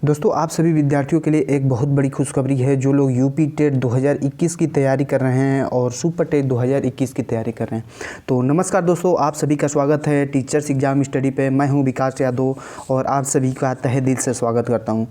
दोस्तों आप सभी विद्यार्थियों के लिए एक बहुत बड़ी खुशखबरी है। जो लोग यूपी टेट 2021 की तैयारी कर रहे हैं और सुपर टेट 2021 की तैयारी कर रहे हैं, तो नमस्कार दोस्तों, आप सभी का स्वागत है टीचर्स एग्जाम स्टडी पे। मैं हूं विकास यादव और आप सभी का तहे दिल से स्वागत करता हूं।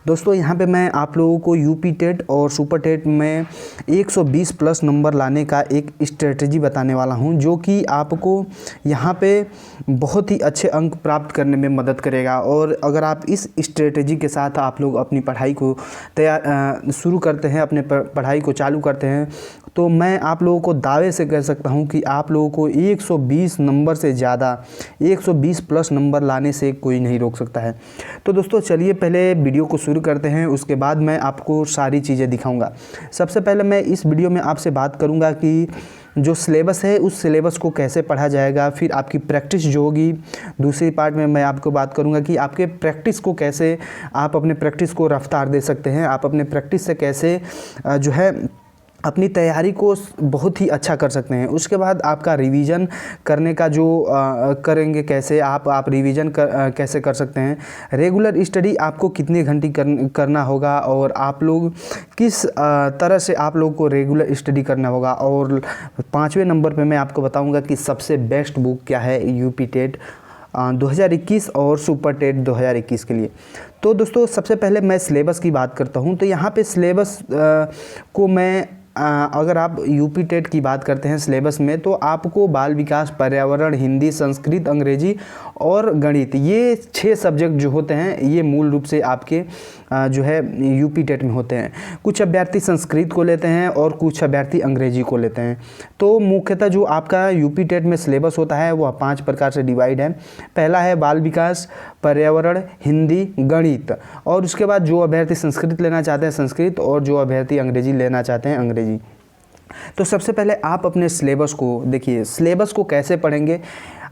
दोस्तों यहां पे मैं आप लोगों को यूपी टेट और सुपर टेट में 120 प्लस नंबर लाने का एक स्ट्रेटजी बताने वाला हूँ, जो कि आपको यहाँ पे बहुत ही अच्छे अंक प्राप्त करने में मदद करेगा। और अगर आप इस स्ट्रेटजी के साथ आप लोग अपनी पढ़ाई को शुरू करते हैं, अपने पढ़ाई को चालू करते हैं, तो मैं आप लोगों को दावे से कह सकता हूं कि आप लोगों को 120 नंबर से ज़्यादा 120 प्लस नंबर लाने से कोई नहीं रोक सकता है। तो दोस्तों चलिए पहले वीडियो को शुरू करते हैं, उसके बाद मैं आपको सारी चीज़ें दिखाऊंगा। सबसे पहले मैं इस वीडियो में आपसे बात करूंगा कि जो सिलेबस है उस सिलेबस को कैसे पढ़ा जाएगा, फिर आपकी प्रैक्टिस जो होगी। दूसरी पार्ट में मैं आपको बात करूंगा कि आपके प्रैक्टिस को कैसे आप अपने प्रैक्टिस को रफ्तार दे सकते हैं, आप अपने प्रैक्टिस से कैसे जो है अपनी तैयारी को बहुत ही अच्छा कर सकते हैं। उसके बाद आपका रिवीजन करने का जो करेंगे, कैसे आप रिवीजन कैसे कर सकते हैं, रेगुलर स्टडी आपको कितने घंटे करना होगा और आप लोग किस तरह से आप लोग को रेगुलर स्टडी करना होगा। और 5वें नंबर पे मैं आपको बताऊंगा कि सबसे बेस्ट बुक क्या है यूपी टेट 2021 और सुपर टेट 2021 के लिए। तो दोस्तों सबसे पहले मैं सिलेबस की बात करता हूं। तो यहाँ पे सिलेबस को मैं अगर आप यूपी टेट की बात करते हैं सिलेबस में, तो आपको बाल विकास, पर्यावरण, हिंदी, संस्कृत, अंग्रेजी और गणित, ये 6 सब्जेक्ट जो होते हैं ये मूल रूप से आपके जो है यूपी टेट में होते हैं। कुछ अभ्यर्थी संस्कृत को लेते हैं और कुछ अभ्यर्थी अंग्रेजी को लेते हैं। तो मुख्यतः जो आपका यूपी टेट में सिलेबस होता है वह 5 प्रकार से डिवाइड है। पहला है बाल विकास, पर्यावरण, हिंदी, गणित, और उसके बाद जो अभ्यर्थी संस्कृत लेना चाहते हैं संस्कृत, और जो अभ्यर्थी अंग्रेजी लेना चाहते हैं अंग्रेजी। तो सबसे पहले आप अपने सिलेबस को देखिए। सिलेबस को कैसे पढ़ेंगे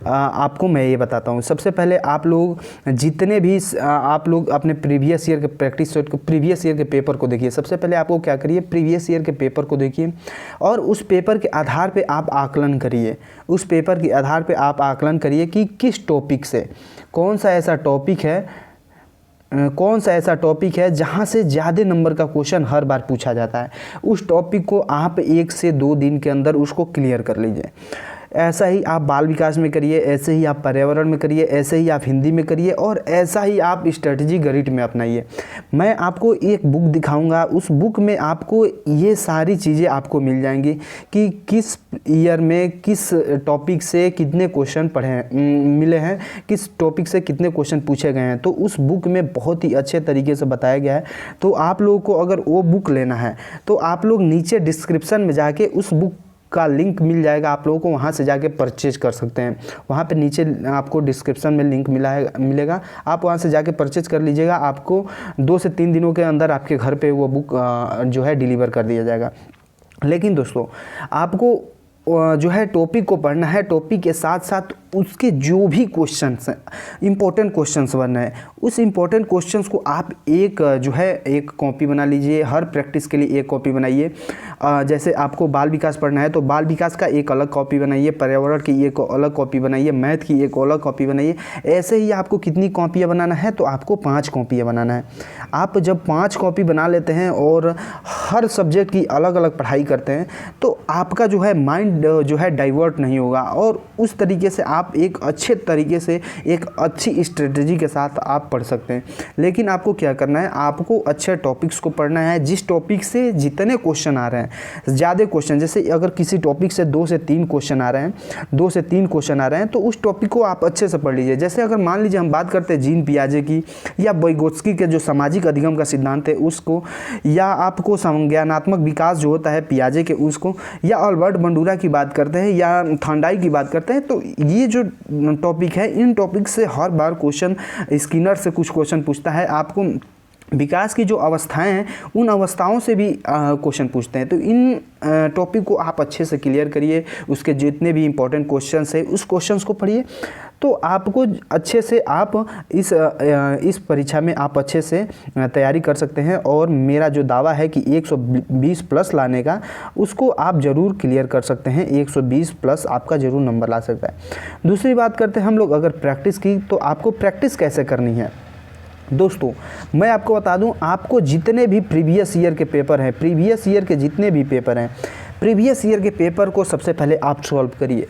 आपको मैं ये बताता हूँ। सबसे पहले आप लोग जितने भी आप लोग अपने प्रीवियस ईयर के प्रैक्टिस सेट को, प्रीवियस ईयर के पेपर को देखिए। सबसे पहले आपको क्या करिए, प्रीवियस ईयर के पेपर को देखिए और उस पेपर के आधार पे आप आकलन करिए। उस पेपर के आधार पे आप आकलन करिए कि किस टॉपिक से कौन सा ऐसा टॉपिक है जहाँ से ज़्यादा नंबर का क्वेश्चन हर बार पूछा जाता है। उस टॉपिक को आप 1 से 2 दिन के अंदर उसको क्लियर कर लीजिए। ऐसा ही आप बाल विकास में करिए, ऐसे ही आप पर्यावरण में करिए, ऐसे ही आप हिंदी में करिए, और ऐसा ही आप स्ट्रेटजी गणित में अपनाइए। मैं आपको एक बुक दिखाऊंगा, उस बुक में आपको ये सारी चीज़ें आपको मिल जाएंगी कि किस ईयर में किस टॉपिक से कितने क्वेश्चन मिले हैं, किस टॉपिक से कितने क्वेश्चन पूछे गए हैं। तो उस बुक में बहुत ही अच्छे तरीके से बताया गया है। तो आप लोगों को अगर वो बुक लेना है तो आप लोग नीचे डिस्क्रिप्शन में जाके उस बुक का लिंक मिल जाएगा, आप लोगों को वहाँ से जाके परचेज कर सकते हैं। वहाँ पे नीचे आपको डिस्क्रिप्शन में लिंक मिलेगा, आप वहाँ से जाके परचेज कर लीजिएगा। आपको 2 से 3 दिनों के अंदर आपके घर पे वो बुक जो है डिलीवर कर दिया जाएगा। लेकिन दोस्तों आपको जो है टॉपिक को पढ़ना है, टॉपिक के साथ साथ उसके जो भी क्वेश्चंस हैं, इंपॉर्टेंट क्वेश्चंस बनना है। उस इंपॉर्टेंट क्वेश्चंस को आप एक कॉपी बना लीजिए। हर प्रैक्टिस के लिए एक कॉपी बनाइए। जैसे आपको बाल विकास पढ़ना है तो बाल विकास का एक अलग कॉपी बनाइए, पर्यावरण की एक अलग कॉपी बनाइए, मैथ की एक अलग कॉपी बनाइए। ऐसे ही आपको कितनी कॉपियाँ बनाना है, तो आपको 5 कॉपियाँ बनाना है। आप जब 5 कॉपी बना लेते हैं और हर सब्जेक्ट की अलग अलग पढ़ाई करते हैं, तो आपका जो है माइंड जो है डाइवर्ट नहीं होगा, और उस तरीके से आप एक अच्छे तरीके से एक अच्छी स्ट्रेटजी के साथ आप पढ़ सकते हैं। लेकिन आपको क्या करना है, आपको अच्छे टॉपिक्स को पढ़ना है। जिस टॉपिक से जितने क्वेश्चन आ रहे हैं, ज़्यादा क्वेश्चन, जैसे अगर किसी टॉपिक से 2 से 3 क्वेश्चन आ रहे हैं, तो उस टॉपिक को आप अच्छे से पढ़ लीजिए। जैसे अगर मान लीजिए हम बात करते हैं जीन पियाजे की, या विगोत्स्की के जो सामाजिक अधिगम का सिद्धांत है उसको, या आपको संज्ञानात्मक विकास जो होता है पियाजे के उसको, या अल्बर्ट बंडूरा की बात करते हैं, या थांडाई की बात करते हैं, तो ये जो टॉपिक है, इन टॉपिक से हर बार क्वेश्चन, स्किनर से कुछ क्वेश्चन पूछता है। आपको विकास की जो अवस्थाएं हैं उन अवस्थाओं से भी क्वेश्चन पूछते हैं। तो इन टॉपिक को आप अच्छे से क्लियर करिए। उसके जितने भी इंपॉर्टेंट क्वेश्चंस है उस क्वेश्चंस को पढ़िए, तो आपको अच्छे से आप इस परीक्षा में आप अच्छे से तैयारी कर सकते हैं। और मेरा जो दावा है कि 120 प्लस लाने का, उसको आप ज़रूर क्लियर कर सकते हैं। 120 प्लस आपका ज़रूर नंबर ला सकता है। दूसरी बात करते हैं हम लोग अगर प्रैक्टिस की, तो आपको प्रैक्टिस कैसे करनी है। दोस्तों मैं आपको बता दूं, आपको जितने भी प्रीवियस ईयर के पेपर हैं, प्रीवियस ईयर के जितने भी पेपर हैं, प्रीवियस ईयर के पेपर को सबसे पहले आप सॉल्व करिए।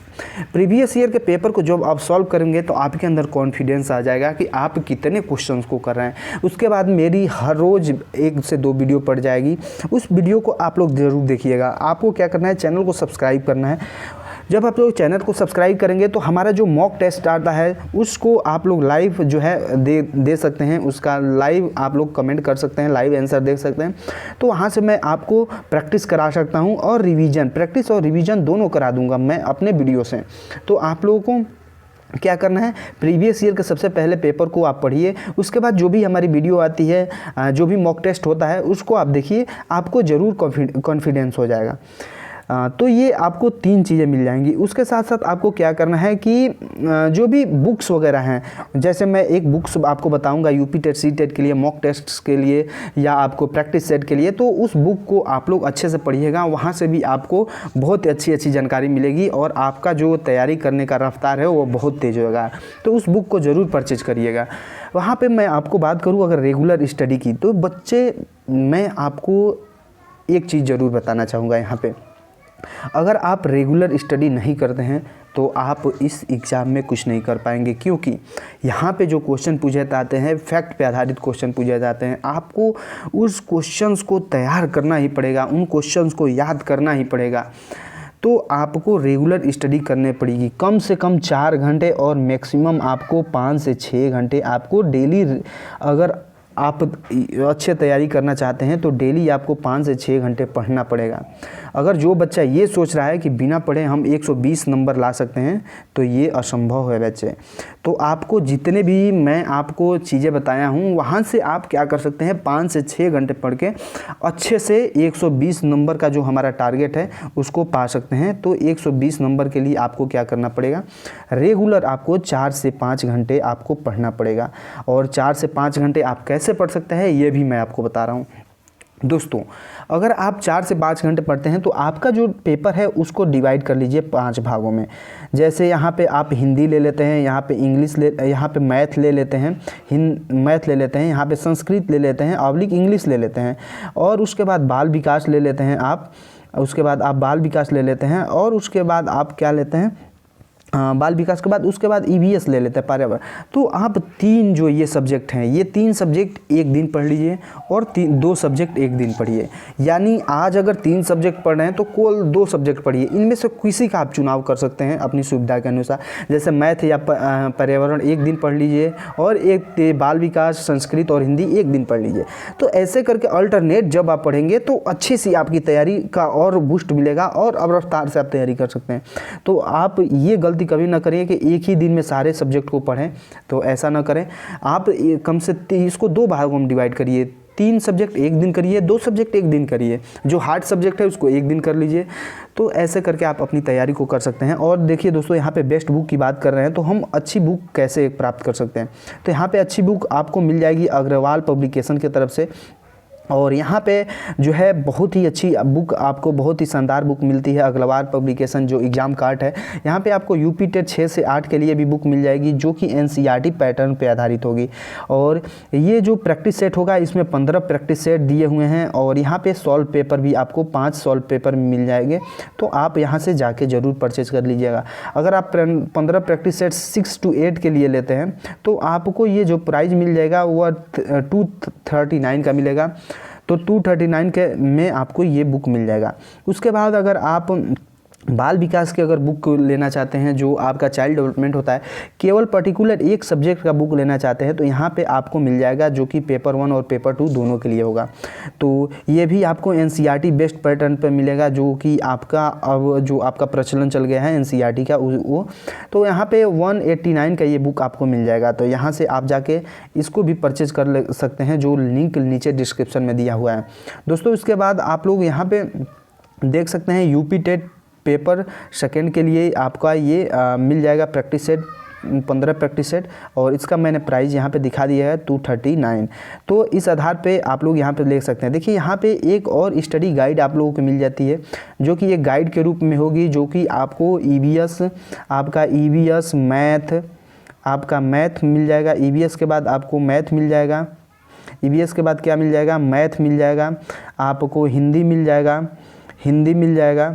प्रीवियस ईयर के पेपर को जब आप सॉल्व करेंगे तो आपके अंदर कॉन्फिडेंस आ जाएगा कि आप कितने क्वेश्चंस को कर रहे हैं। उसके बाद मेरी हर रोज़ 1 से 2 वीडियो पड़ जाएगी, उस वीडियो को आप लोग ज़रूर देखिएगा। आपको क्या करना है, चैनल को सब्सक्राइब करना है। जब आप लोग चैनल को सब्सक्राइब करेंगे तो हमारा जो मॉक टेस्ट आता है उसको आप लोग लाइव जो है दे सकते हैं, उसका लाइव आप लोग कमेंट कर सकते हैं, लाइव आंसर देख सकते हैं। तो वहाँ से मैं आपको प्रैक्टिस करा सकता हूँ और रिवीजन, प्रैक्टिस और रिवीजन दोनों करा दूँगा मैं अपने वीडियो से। तो आप लोगों को क्या करना है, प्रीवियस ईयर के सबसे पहले पेपर को आप पढ़िए, उसके बाद जो भी हमारी वीडियो आती है, जो भी मॉक टेस्ट होता है उसको आप देखिए, आपको ज़रूर कॉन्फिडेंस हो जाएगा। तो ये आपको 3 चीज़ें मिल जाएंगी। उसके साथ साथ आपको क्या करना है कि जो भी बुक्स वगैरह हैं, जैसे मैं एक बुक्स आपको बताऊंगा यूपी टेट सी टेट के लिए, मॉक टेस्ट्स के लिए या आपको प्रैक्टिस सेट के लिए, तो उस बुक को आप लोग अच्छे से पढ़िएगा। वहाँ से भी आपको बहुत अच्छी जानकारी मिलेगी और आपका जो तैयारी करने का रफ्तार है वो बहुत तेज़ होगा। तो उस बुक को ज़रूर परचेज करिएगा। वहाँ पर मैं आपको बात करूँ अगर रेगुलर स्टडी की, तो बच्चे मैं आपको एक चीज़ ज़रूर बताना चाहूँगा यहाँ पर, अगर आप रेगुलर स्टडी नहीं करते हैं तो आप इस एग्ज़ाम में कुछ नहीं कर पाएंगे, क्योंकि यहाँ पे जो क्वेश्चन पूछे जाते हैं फैक्ट पे आधारित क्वेश्चन पूछे जाते हैं। आपको उस क्वेश्चंस को तैयार करना ही पड़ेगा, उन क्वेश्चंस को याद करना ही पड़ेगा। तो आपको रेगुलर स्टडी करने पड़ेगी, कम से कम 4 घंटे और मैक्सिमम आपको 5 से 6 घंटे आपको डेली, अगर आप अच्छे तैयारी करना चाहते हैं तो डेली आपको 5 से 6 घंटे पढ़ना पड़ेगा। अगर जो बच्चा ये सोच रहा है कि बिना पढ़े हम 120 नंबर ला सकते हैं तो ये असंभव है बच्चे। तो आपको जितने भी मैं आपको चीज़ें बताया हूँ वहाँ से आप क्या कर सकते हैं, 5 से 6 घंटे पढ़ के अच्छे से 120 नंबर का जो हमारा टारगेट है उसको पा सकते हैं। तो 120 नंबर के लिए आपको क्या करना पड़ेगा, रेगुलर आपको 4 से 5 घंटे आपको पढ़ना पड़ेगा। और 4 से 5 घंटे आप कैसे पढ़ सकते हैं ये भी मैं आपको बता रहा हूँ। दोस्तों अगर आप 4 से 5 घंटे पढ़ते हैं तो आपका जो पेपर है उसको डिवाइड कर लीजिए 5 भागों में। जैसे यहाँ पे आप हिंदी ले लेते हैं, यहाँ पे इंग्लिश यहाँ पे मैथ ले लेते हैं, मैथ ले लेते हैं, यहाँ पे संस्कृत ले लेते हैं, ऑब्लिक इंग्लिश ले लेते हैं, और उसके बाद बाल विकास ले लेते हैं आप, उसके बाद आप बाल विकास ले लेते हैं, और उसके बाद आप क्या लेते हैं, बाल विकास के बाद उसके बाद ईवीएस ले लेते हैं, पर्यावरण। तो आप 3 जो ये सब्जेक्ट हैं, ये 3 सब्जेक्ट एक दिन पढ़ लीजिए और 2 सब्जेक्ट एक दिन पढ़िए। यानी आज अगर 3 सब्जेक्ट पढ़ रहे हैं तो केवल 2 सब्जेक्ट पढ़िए। इनमें से किसी का आप चुनाव कर सकते हैं अपनी सुविधा के अनुसार, जैसे मैथ या पर्यावरण एक दिन पढ़ लीजिए और एक बाल विकास, संस्कृत और हिंदी एक दिन पढ़ लीजिए। तो ऐसे करके अल्टरनेट जब आप पढ़ेंगे तो अच्छी सी आपकी तैयारी का और बूस्ट मिलेगा और अब रफ्तार से आप तैयारी कर सकते हैं। तो आप ये गलती कभी ना करिए कि एक ही दिन में सारे सब्जेक्ट को पढ़ें, तो ऐसा ना करें। आप कम से इसको 2 भागों में डिवाइड करिए, 3 सब्जेक्ट एक दिन करिए, 2 सब्जेक्ट एक दिन करिए, जो हार्ड सब्जेक्ट है उसको एक दिन कर लीजिए। तो ऐसे करके आप अपनी तैयारी को कर सकते हैं। और देखिए दोस्तों, यहाँ पे बेस्ट बुक की बात कर रहे हैं तो हम अच्छी बुक कैसे प्राप्त कर सकते हैं, तो यहाँ पे अच्छी बुक आपको मिल जाएगी अग्रवाल पब्लिकेशन की तरफ से। और यहाँ पे जो है बहुत ही अच्छी बुक, आपको बहुत ही शानदार बुक मिलती है अग्रवाल पब्लिकेशन, जो एग्ज़ाम कार्ड है। यहाँ पे आपको यूपी टेट 6 से 8 के लिए भी बुक मिल जाएगी, जो कि एनसीईआरटी पैटर्न पे आधारित होगी। और ये जो प्रैक्टिस सेट होगा इसमें 15 प्रैक्टिस सेट दिए हुए हैं, और यहाँ पे सॉल्व पेपर भी आपको 5 सॉल्व पेपर मिल जाएंगे। तो आप यहाँ से जाके ज़रूर परचेज कर लीजिएगा। अगर आप 15 प्रैक्टिस सेट 6 to 8 के लिए लेते हैं तो आपको ये जो प्राइज़ मिल जाएगा वह 239 का मिलेगा। तो 239 के में आपको ये बुक मिल जाएगा। उसके बाद अगर आप बाल विकास के अगर बुक लेना चाहते हैं, जो आपका चाइल्ड डेवलपमेंट होता है, केवल पर्टिकुलर एक सब्जेक्ट का बुक लेना चाहते हैं, तो यहाँ पे आपको मिल जाएगा, जो कि पेपर 1 और पेपर 2 दोनों के लिए होगा। तो ये भी आपको एनसीईआरटी बेस्ट पैटर्न पे मिलेगा, जो कि आपका अब जो आपका प्रचलन चल गया है एनसीईआरटी का वो। तो यहाँ पे 189 का ये बुक आपको मिल जाएगा। तो यहाँ से आप जाके इसको भी परचेज कर सकते हैं, जो लिंक नीचे डिस्क्रिप्शन में दिया हुआ है दोस्तों। इसके बाद आप लोग यहाँ पे देख सकते हैं यूपी टेट पेपर सेकेंड के लिए आपका ये मिल जाएगा प्रैक्टिस सेट, 15 प्रैक्टिस सेट, और इसका मैंने प्राइस यहाँ पे दिखा दिया है 239। तो इस आधार पे आप लोग यहाँ पे ले सकते हैं। देखिए यहाँ पे एक और स्टडी गाइड आप लोगों को मिल जाती है, जो कि एक गाइड के रूप में होगी, जो कि आपको ईवीएस, आपका ईवीएस, मैथ, आपका मैथ मिल जाएगा, ईवीएस के बाद आपको मैथ मिल जाएगा, ईवीएस के बाद क्या मिल जाएगा, मैथ मिल जाएगा, आपको हिंदी मिल जाएगा, हिंदी मिल जाएगा,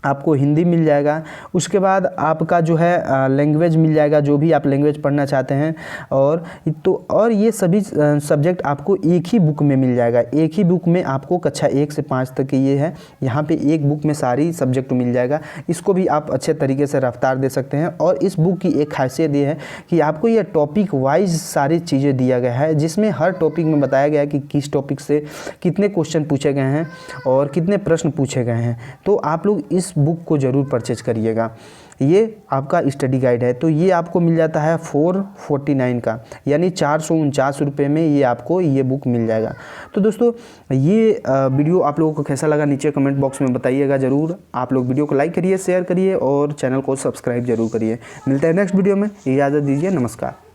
आपको हिंदी मिल जाएगा। उसके बाद आपका जो है लैंग्वेज मिल जाएगा, जो भी आप लैंग्वेज पढ़ना चाहते हैं। और ये सभी सब्जेक्ट आपको एक ही बुक में मिल जाएगा। एक ही बुक में आपको कक्षा 1 से 5 तक ये है, यहाँ पे एक बुक में सारी सब्जेक्ट मिल जाएगा। इसको भी आप अच्छे तरीके से रफ्तार दे सकते हैं। और इस बुक की एक खासियत ये है कि आपको ये टॉपिक वाइज सारी चीज़ें दिया गया है, जिसमें हर टॉपिक में बताया गया है कि किस टॉपिक से कितने क्वेश्चन पूछे गए हैं और कितने प्रश्न पूछे गए हैं। तो आप लोग इस बुक को ज़रूर परचेज करिएगा। ये आपका स्टडी गाइड है, तो ये आपको मिल जाता है 449 का, यानी 449 रुपये में ये आपको ये बुक मिल जाएगा। तो दोस्तों ये वीडियो आप लोगों को कैसा लगा नीचे कमेंट बॉक्स में बताइएगा ज़रूर। आप लोग वीडियो को लाइक करिए, शेयर करिए और चैनल को सब्सक्राइब जरूर करिए। मिलते हैं नेक्स्ट वीडियो में, इजाज़त दीजिए, नमस्कार।